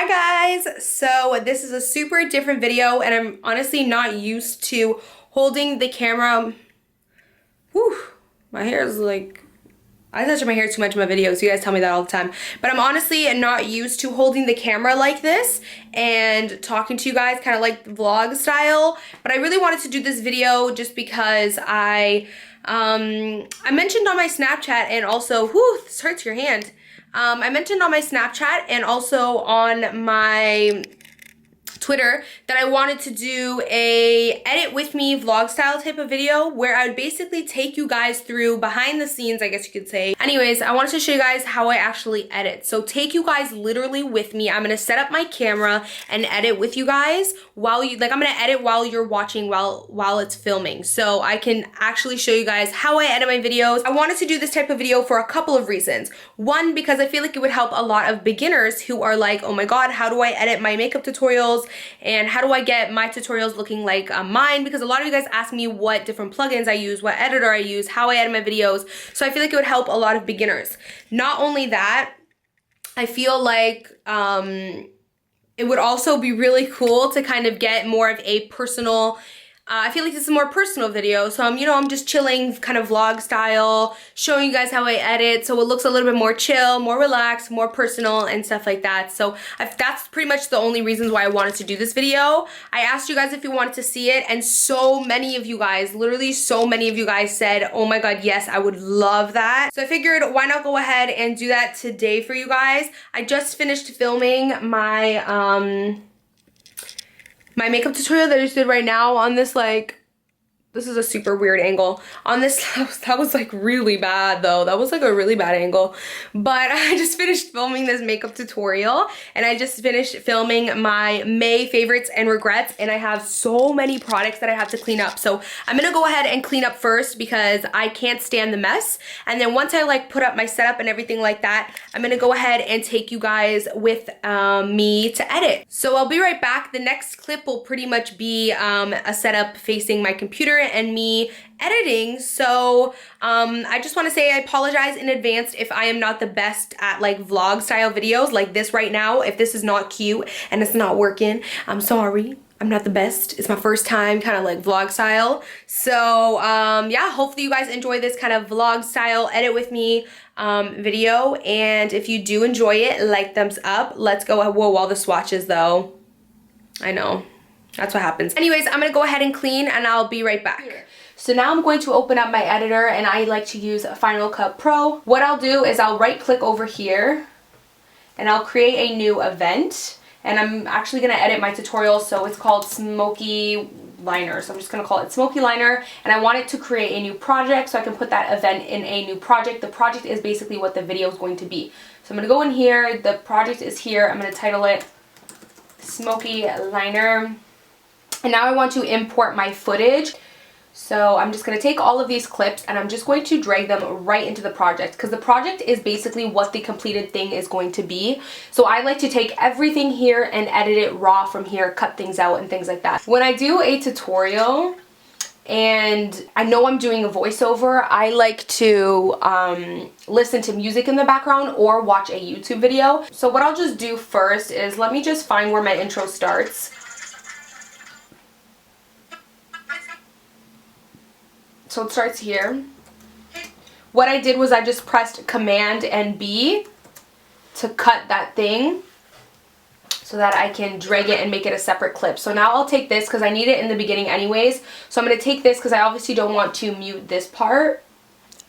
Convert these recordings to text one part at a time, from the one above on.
Hi guys! So this is a super different video and I'm honestly not used to holding the camera. Whew, my hair is like, I touch my hair too much in my videos, you guys tell me that all the time. But I'm honestly not used to holding the camera like this and talking to you guys kind of like vlog style. But I really wanted to do this video just because I mentioned on my Snapchat and also, whew, this hurts your hand. I mentioned on my Snapchat and also on my Twitter that I wanted to do a edit with me vlog style type of video where I would basically take you guys through behind the scenes, I guess you could say. Anyways, I wanted to show you guys how I actually edit. So take you guys literally with me. I'm gonna set up my camera and edit with you guys while you, like I'm gonna edit while you're watching while it's filming. So I can actually show you guys how I edit my videos. I wanted to do this type of video for a couple of reasons. One, because I feel like it would help a lot of beginners who are like, oh my God, how do I edit my makeup tutorials? And how do I get my tutorials looking like mine? Because a lot of you guys ask me what different plugins I use, what editor I use, how I edit my videos. So I feel like it would help a lot of beginners. Not only that, I feel like it would also be really cool to kind of get more of a personal, I feel like this is a more personal video, so I'm just chilling, kind of vlog style, showing you guys how I edit, so it looks a little bit more chill, more relaxed, more personal, and stuff like that. So that's pretty much the only reasons why I wanted to do this video. I asked you guys if you wanted to see it, and so many of you guys, literally so many of you guys said, oh my God, yes, I would love that. So I figured, why not go ahead and do that today for you guys. I just finished filming my makeup tutorial that I just did right now on this, like, this is a super weird angle. On this, that was like really bad though. That was like a really bad angle. But I just finished filming this makeup tutorial and I just finished filming my May favorites and regrets, and I have so many products that I have to clean up. So I'm gonna go ahead and clean up first because I can't stand the mess. And then once I like put up my setup and everything like that, I'm gonna go ahead and take you guys with me to edit. So I'll be right back. The next clip will pretty much be a setup facing my computer and me editing. So I just want to say I apologize in advance if I am not the best at like vlog style videos like this right now. If this is not cute and it's not working, I'm sorry. I'm not the best. It's my first time kind of like vlog style. So yeah, hopefully you guys enjoy this kind of vlog style edit with me video. And if you do enjoy it, like, thumbs up. Let's go. Whoa, all the swatches though. I know. That's what happens. Anyways, I'm gonna go ahead and clean and I'll be right back. So now I'm going to open up my editor and I like to use Final Cut Pro. What I'll do is I'll right click over here and I'll create a new event. And I'm actually gonna edit my tutorial, so it's called Smoky Liner. So I'm just gonna call it Smoky Liner, and I want it to create a new project so I can put that event in a new project. The project is basically what the video is going to be. So I'm gonna go in here, the project is here, I'm gonna title it Smoky Liner. And now I want to import my footage. So I'm just going to take all of these clips and I'm just going to drag them right into the project, because the project is basically what the completed thing is going to be. So I like to take everything here and edit it raw from here, cut things out and things like that. When I do a tutorial and I know I'm doing a voiceover, I like to listen to music in the background or watch a YouTube video. So what I'll just do first is let me just find where my intro starts. So it starts here. What I did was I just pressed Command and B to cut that thing so that I can drag it and make it a separate clip. So now I'll take this because I need it in the beginning anyways. So I'm going to take this because I obviously don't want to mute this part.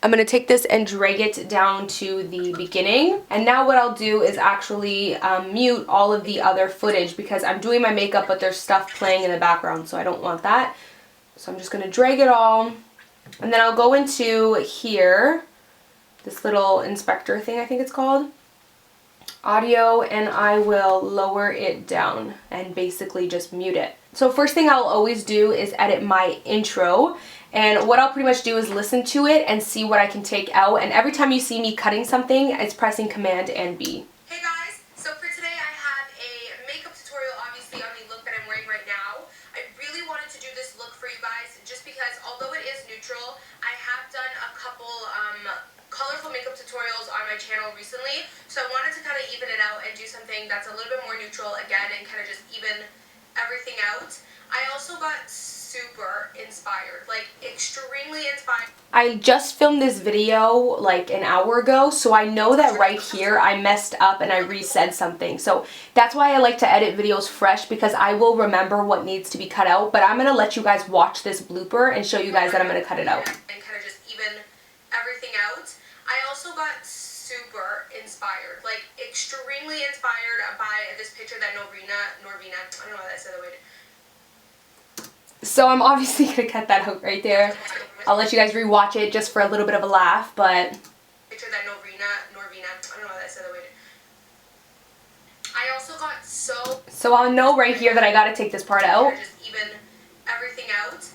I'm going to take this and drag it down to the beginning. And now what I'll do is actually mute all of the other footage because I'm doing my makeup but there's stuff playing in the background, so I don't want that. So I'm just going to drag it all. And then I'll go into here, this little inspector thing I think it's called, audio, and I will lower it down and basically just mute it. So first thing I'll always do is edit my intro, and what I'll pretty much do is listen to it and see what I can take out, and every time you see me cutting something, it's pressing Command and B. Hey guys, so for today I have a makeup tutorial obviously on the look that I'm wearing right now. I really wanted to do this look for you guys just because although it is neutral, I have done a couple colorful makeup tutorials on my channel recently, so I wanted to kind of even it out and do something that's a little bit more neutral again and kind of just even everything out. I also got super inspired, like extremely inspired. I just filmed this video like an hour ago, so I know that right here I messed up and I resaid something. So that's why I like to edit videos fresh, because I will remember what needs to be cut out. But I'm going to let you guys watch this blooper and show you guys that I'm going to cut it out. And kind of just even everything out. I also got super inspired, like extremely inspired by this picture that Norvina, I don't know why I said that way. So I'm obviously going to cut that out right there. I'll let you guys rewatch it just for a little bit of a laugh, but... Picture that Norvina, I don't know why I said that way. I also got so I'll know right here that I got to take this part out. Just even everything out.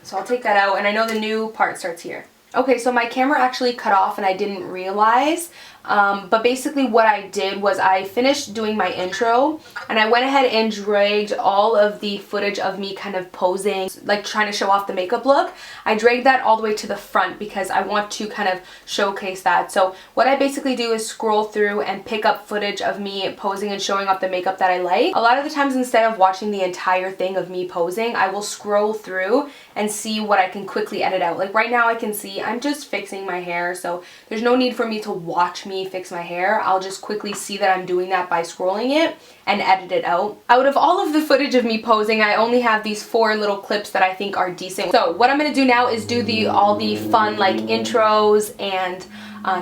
So I'll take that out, and I know the new part starts here. Okay, so my camera actually cut off and I didn't realize, but basically what I did was I finished doing my intro and I went ahead and dragged all of the footage of me kind of posing, like trying to show off the makeup look. I dragged that all the way to the front because I want to kind of showcase that. So what I basically do is scroll through and pick up footage of me posing and showing off the makeup that I like. A lot of the times, instead of watching the entire thing of me posing, I will scroll through and see what I can quickly edit out. Like right now I can see I'm just fixing my hair, so there's no need for me to watch me fix my hair. I'll just quickly see that I'm doing that by scrolling it and edit it out. Out of all of the footage of me posing, I only have these 4 little clips that I think are decent. So what I'm going to do now is do all the fun like intros and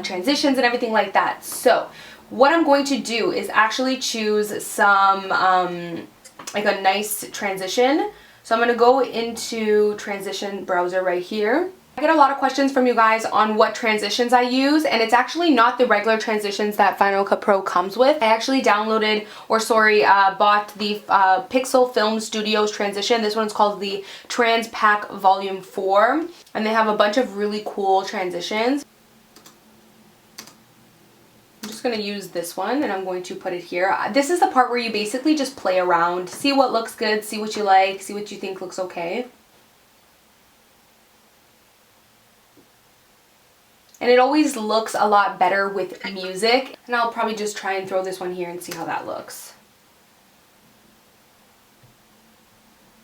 transitions and everything like that. So what I'm going to do is actually choose some like a nice transition. So I'm going to go into transition browser right here. I get a lot of questions from you guys on what transitions I use, and it's actually not the regular transitions that Final Cut Pro comes with. I actually downloaded, or sorry, bought the Pixel Film Studios transition. This one's called the Trans Pack Volume 4, and they have a bunch of really cool transitions. I'm just going to use this one and I'm going to put it here. This is the part where you basically just play around, see what looks good, see what you like, see what you think looks okay. And it always looks a lot better with music. And I'll probably just try and throw this one here and see how that looks.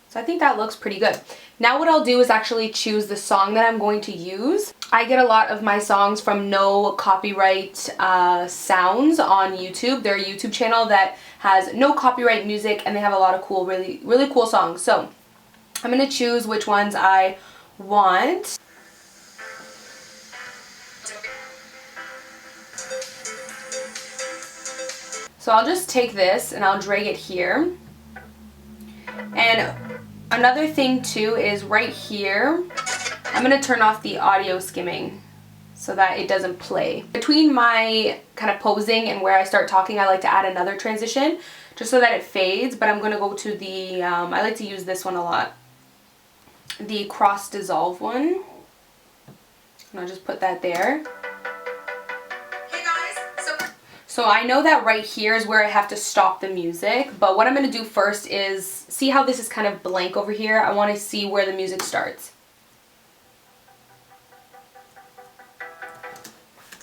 So I think that looks pretty good. Now what I'll do is actually choose the song that I'm going to use. I get a lot of my songs from No Copyright Sounds on YouTube. They're a YouTube channel that has no copyright music, and they have a lot of cool, really cool songs. So I'm going to choose which ones I want. So I'll just take this and I'll drag it here. And another thing too is right here, I'm going to turn off the audio skimming so that it doesn't play. Between my kind of posing and where I start talking, I like to add another transition just so that it fades, but I'm going to go to the, I like to use this one a lot, the cross dissolve one. And I'll just put that there. So I know that right here is where I have to stop the music, but what I'm going to do first is, see how this is kind of blank over here? I want to see where the music starts.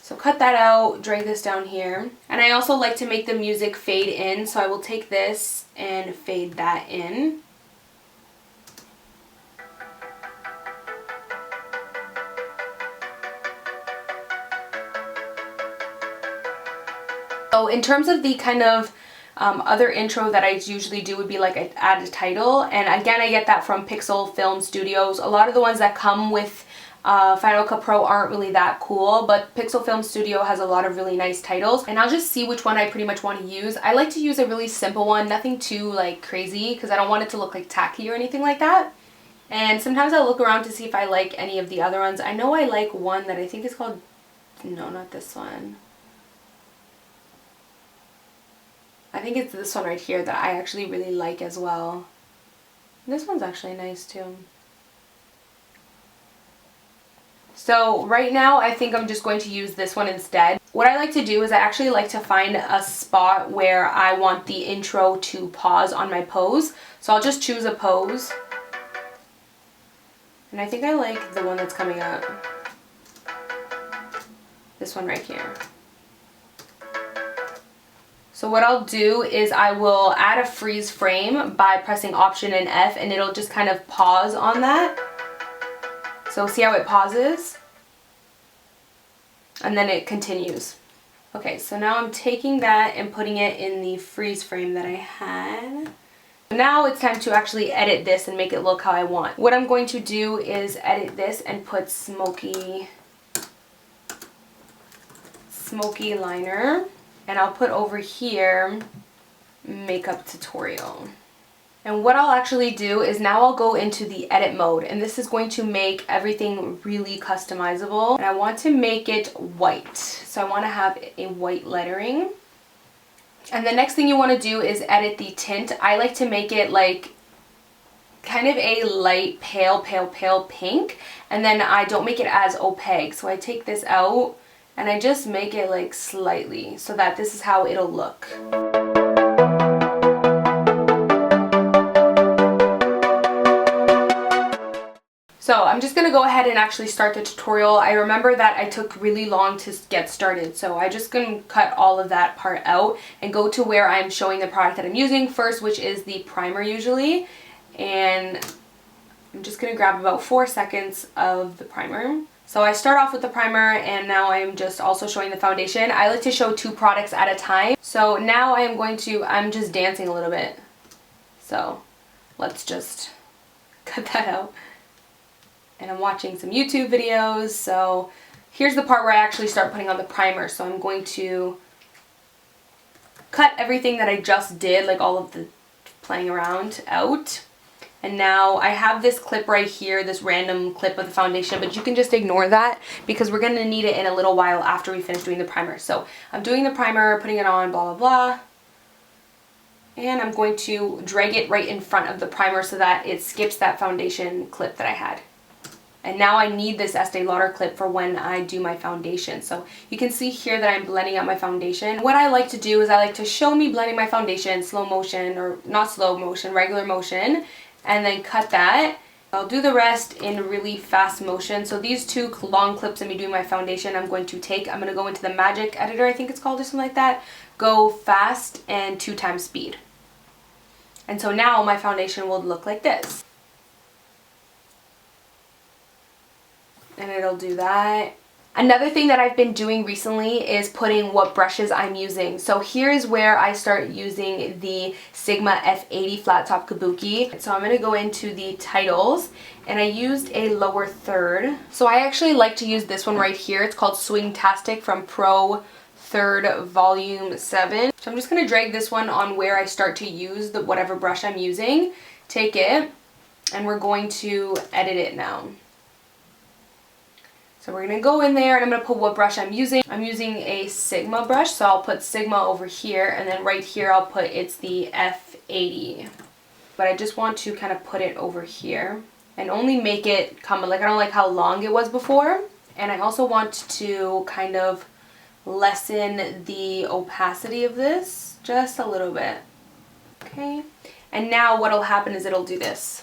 So cut that out, drag this down here. And I also like to make the music fade in, so I will take this and fade that in. So in terms of the kind of other intro that I usually do would be like add a title, and again I get that from Pixel Film Studios. A lot of the ones that come with Final Cut Pro aren't really that cool, but Pixel Film Studio has a lot of really nice titles, and I'll just see which one I pretty much want to use. I like to use a really simple one, nothing too like crazy, because I don't want it to look like tacky or anything like that. And sometimes I'll look around to see if I like any of the other ones. I know I like one that I think is called, no, not this one. I think it's this one right here that I actually really like as well. This one's actually nice too. So right now I think I'm just going to use this one instead. What I like to do is I actually like to find a spot where I want the intro to pause on my pose. So I'll just choose a pose. And I think I like the one that's coming up. This one right here. So what I'll do is I will add a freeze frame by pressing Option and F, and it'll just kind of pause on that. So see how it pauses? And then it continues. Okay, so now I'm taking that and putting it in the freeze frame that I had. Now it's time to actually edit this and make it look how I want. What I'm going to do is edit this and put smoky liner. And I'll put over here makeup tutorial. And what I'll actually do is now I'll go into the edit mode, and this is going to make everything really customizable. And I want to make it white. So I want to have a white lettering. And the next thing you want to do is edit the tint. I like to make it like kind of a light pale pink, and then I don't make it as opaque. So I take this out and I just make it like slightly so that this is how it'll look. So I'm just going to go ahead and actually start the tutorial. I remember that I took really long to get started, so I just going to cut all of that part out and go to where I'm showing the product that I'm using first, which is the primer usually. And I'm just going to grab about 4 seconds of the primer. So I start off with the primer, and now I'm just also showing the foundation. I like to show 2 products at a time. So now I'm just dancing a little bit. So let's just cut that out. And I'm watching some YouTube videos, so here's the part where I actually start putting on the primer. So I'm going to cut everything that I just did, like all of the playing around, out. And now I have this clip right here, this random clip of the foundation, but you can just ignore that because we're going to need it in a little while after we finish doing the primer. So I'm doing the primer, putting it on, blah, blah, blah. And I'm going to drag it right in front of the primer so that it skips that foundation clip that I had. And now I need this Estee Lauder clip for when I do my foundation. So you can see here that I'm blending out my foundation. What I like to do is I like to show me blending my foundation slow motion, or not slow motion, regular motion, and then cut that. I'll do the rest in really fast motion. So these 2 long clips of me doing my foundation, I'm going to go into the Magic Editor, I think it's called, or something like that. Go fast and 2 times speed. And so now my foundation will look like this. And it'll do that. Another thing that I've been doing recently is putting what brushes I'm using. So here's where I start using the Sigma F80 Flat Top Kabuki. So I'm going to go into the titles, and I used a lower third. So I actually like to use this one right here. It's called Swingtastic from Pro 3rd Volume 7. So I'm just going to drag this one on where I start to use whatever brush I'm using. Take it, and we're going to edit it now. So we're going to go in there, and I'm going to put what brush I'm using. I'm using a Sigma brush, so I'll put Sigma over here, and then right here I'll put, it's the F80. But I just want to kind of put it over here and only make it come, like I don't like how long it was before. And I also want to kind of lessen the opacity of this just a little bit. Okay, and now what'll happen is it'll do this.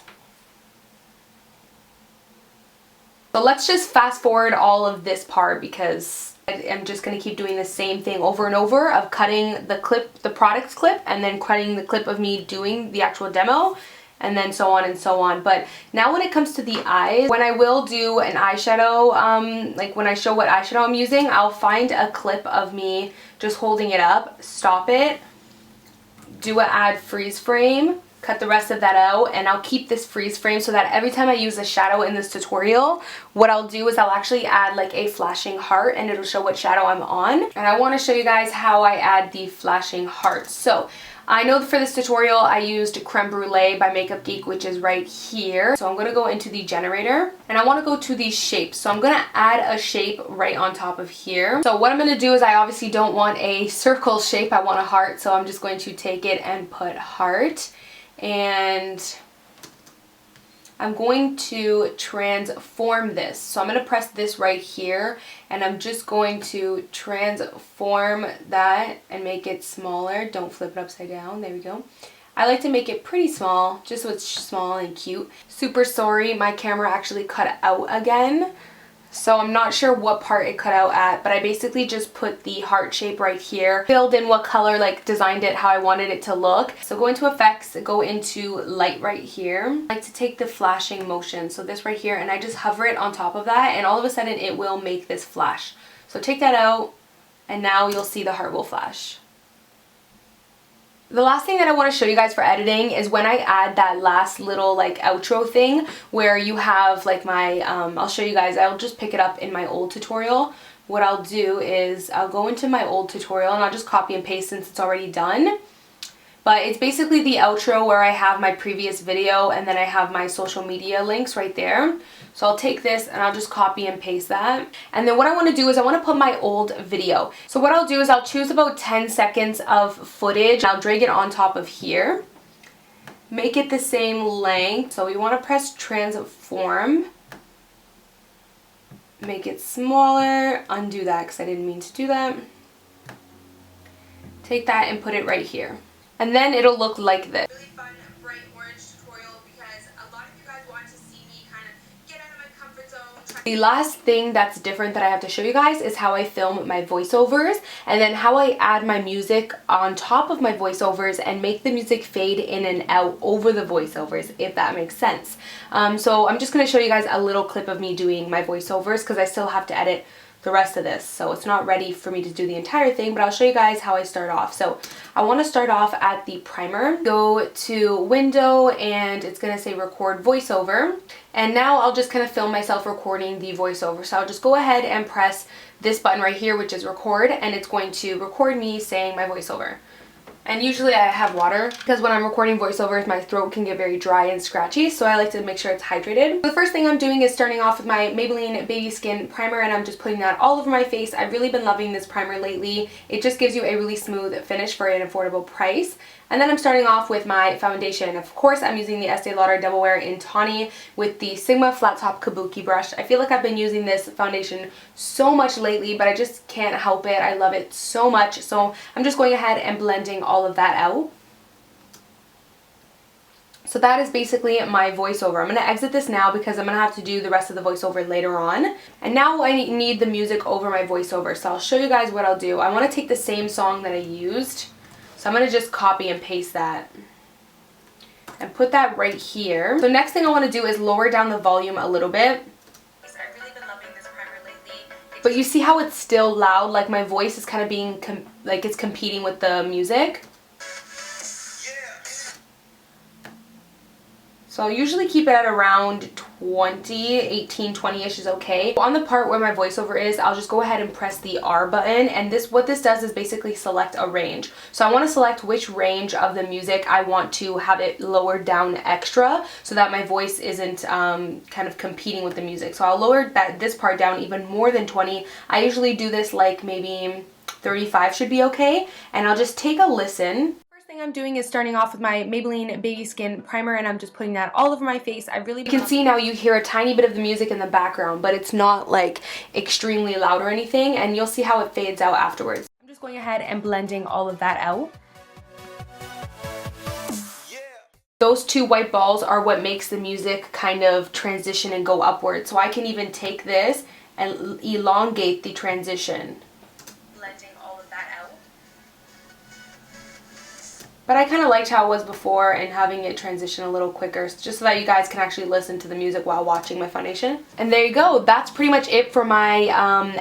So let's just fast forward all of this part because I'm just going to keep doing the same thing over and over of cutting the clip, the products clip, and then cutting the clip of me doing the actual demo, and then so on and so on. But now when it comes to the eyes, when I will do an eyeshadow, like when I show what eyeshadow I'm using, I'll find a clip of me just holding it up, stop it, do an add freeze frame, cut the rest of that out, and I'll keep this freeze frame so that every time I use a shadow in this tutorial, what I'll do is I'll actually add like a flashing heart, and it'll show what shadow I'm on. And I want to show you guys how I add the flashing heart. So I know for this tutorial I used Creme Brulee by Makeup Geek, which is right here. So I'm going to go into the generator, and I want to go to these shapes. So I'm going to add a shape right on top of here. So what I'm going to do is I obviously don't want a circle shape, I want a heart. So I'm just going to take it and put heart. And I'm going to transform this. So I'm going to press this right here, and I'm just going to transform that and make it smaller. Don't flip it upside down. There we go. I like to make it pretty small, just so it's small and cute. Super sorry, my camera actually cut out again. So I'm not sure what part it cut out at, but I basically just put the heart shape right here, filled in what color, like designed it how I wanted it to look. So go into effects, go into light right here. I like to take the flashing motion, so this right here, and I just hover it on top of that, and all of a sudden it will make this flash. So take that out, and now you'll see the heart will flash. The last thing that I want to show you guys for editing is when I add that last little like outro thing where you have like my, I'll show you guys, I'll just pick it up in my old tutorial. What I'll do is I'll go into my old tutorial and I'll just copy and paste since it's already done. But it's basically the outro where I have my previous video and then I have my social media links right there. So I'll take this and I'll just copy and paste that. And then what I want to do is I want to put my old video. So what I'll do is I'll choose about 10 seconds of footage. I'll drag it on top of here. Make it the same length. So we want to press transform. Make it smaller. Undo that because I didn't mean to do that. Take that and put it right here. And then it'll look like this. Really fun, bright orange tutorial because a lot of you guys want to see me kind of get out of my comfort zone. The last thing that's different that I have to show you guys is how I film my voiceovers and then how I add my music on top of my voiceovers and make the music fade in and out over the voiceovers, if that makes sense. So I'm just going to show you guys a little clip of me doing my voiceovers because I still have to edit the rest of this, so it's not ready for me to do the entire thing, but I'll show you guys how I start off. So I want to start off at the primer, go to window, and it's going to say record voiceover, and now I'll just kind of film myself recording the voiceover. So I'll just go ahead and press this button right here, which is record, and it's going to record me saying my voiceover. And usually I have water because when I'm recording voiceovers my throat can get very dry and scratchy, so I like to make sure it's hydrated. The first thing I'm doing is starting off with my Maybelline Baby Skin Primer, and I'm just putting that all over my face. I've really been loving this primer lately. It just gives you a really smooth finish for an affordable price. And then I'm starting off with my foundation. Of course, I'm using the Estee Lauder Double Wear in Tawny with the Sigma Flat Top Kabuki brush. I feel like I've been using this foundation so much lately, but I just can't help it. I love it so much. So I'm just going ahead and blending all of that out. So that is basically my voiceover. I'm going to exit this now because I'm going to have to do the rest of the voiceover later on. And now I need the music over my voiceover. So I'll show you guys what I'll do. I want to take the same song that I used. So I'm going to just copy and paste that and put that right here. So next thing I want to do is lower down the volume a little bit. I've really been loving this primer lately. But you see how it's still loud? Like my voice is kind of being, like it's competing with the music. So I'll usually keep it at around 20, 18, 20-ish is okay. On the part where my voiceover is, I'll just go ahead and press the R button, and what this does is basically select a range. So I want to select which range of the music I want to have it lowered down extra so that my voice isn't kind of competing with the music. So I'll lower this part down even more than 20. I usually do this like maybe 35 should be okay, and I'll just take a listen. Thing I'm doing is starting off with my Maybelline Baby Skin Primer, and I'm just putting that all over my face. You can see now you hear a tiny bit of the music in the background, but it's not like extremely loud or anything, and you'll see how it fades out afterwards. I'm just going ahead and blending all of that out. Those two white balls are what makes the music kind of transition and go upward. So I can even take this and elongate the transition. But I kind of liked how it was before and having it transition a little quicker just so that you guys can actually listen to the music while watching my foundation. And there you go. That's pretty much it for my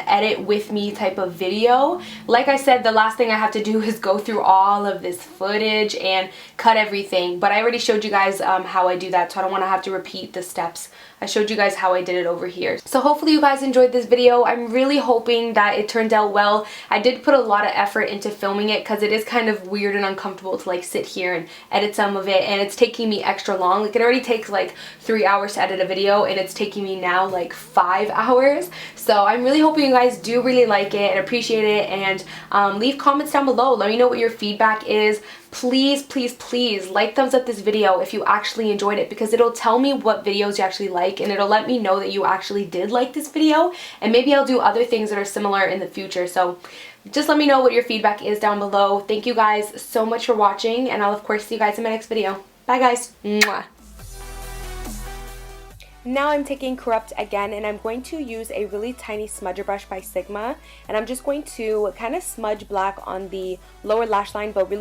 edit with me type of video. Like I said, the last thing I have to do is go through all of this footage and cut everything. But I already showed you guys how I do that, so I don't want to have to repeat the steps. I showed you guys how I did it over here. So hopefully you guys enjoyed this video. I'm really hoping that it turned out well. I did put a lot of effort into filming it because it is kind of weird and uncomfortable to like sit here and edit some of it, and it's taking me extra long. Like it already takes like 3 hours to edit a video, and it's taking me now like 5 hours. So I'm really hoping you guys do really like it and appreciate it, and leave comments down below. Let me know what your feedback is. Please, please, please like, thumbs up this video if you actually enjoyed it, because it'll tell me what videos you actually like, and it'll let me know that you actually did like this video, and maybe I'll do other things that are similar in the future. So just let me know what your feedback is down below. Thank you guys so much for watching, and I'll of course see you guys in my next video. Bye guys. Mwah. Now I'm taking Corrupt again, and I'm going to use a really tiny smudger brush by Sigma, and I'm just going to kind of smudge black on the lower lash line, but really